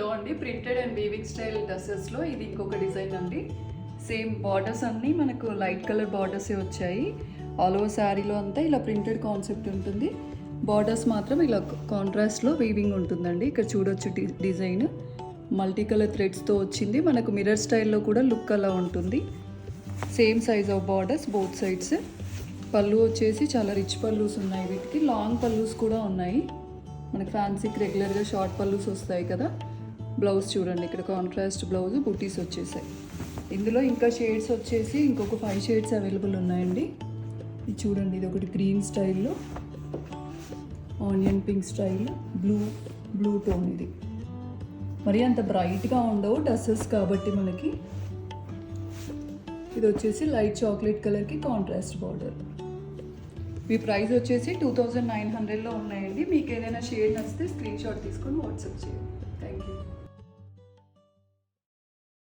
Yellow అండి, printed and weaving style డ్రెస్సెస్లో ఇది ఇంకొక డిజైన్ అండి. సేమ్ బార్డర్స్ అన్నీ మనకు లైట్ కలర్ బార్డర్సే వచ్చాయి. ఆల్ ఓవర్ శారీలో అంతా ఇలా ప్రింటెడ్ కాన్సెప్ట్ ఉంటుంది. బార్డర్స్ మాత్రం ఇలా కాంట్రాస్ట్లో వీవింగ్ ఉంటుందండి. ఇక్కడ చూడొచ్చు డిజైన్ మల్టీ కలర్ థ్రెడ్స్తో వచ్చింది. మనకు మిర్రర్ స్టైల్లో కూడా లుక్ అలా ఉంటుంది. Same size of borders both sides. పళ్ళు వచ్చేసి చాలా రిచ్ పళ్ళూస్ ఉన్నాయి. వీటికి లాంగ్ పళ్ళూస్ కూడా ఉన్నాయి. మనకి ఫ్యాన్సీకి రెగ్యులర్గా షార్ట్ పళ్ళూస్ వస్తాయి కదా. బ్లౌజ్ చూడండి, ఇక్కడ కాంట్రాస్ట్ బ్లౌజ్ బూటీస్ వచ్చేసాయి. ఇందులో ఇంకా షేడ్స్ వచ్చేసి ఇంకొక 5 షేడ్స్ అవైలబుల్ ఉన్నాయండి. ఇది చూడండి, ఇది ఒకటి గ్రీన్ స్టైల్లో, onion pink style, blue tone. ఇది మరి అంత బ్రైట్గా ఉండవు డ్రెస్సెస్ కాబట్టి మనకి. ఇది వచ్చేసి లైట్ చాక్లెట్ కలర్కి కాంట్రాస్ట్ బార్డర్. మీ ప్రైస్ వచ్చేసి 2900లో ఉన్నాయండి. మీకు ఏదైనా షేడ్ నచ్చితే స్క్రీన్ షాట్ తీసుకొని వాట్సాప్ చేయండి.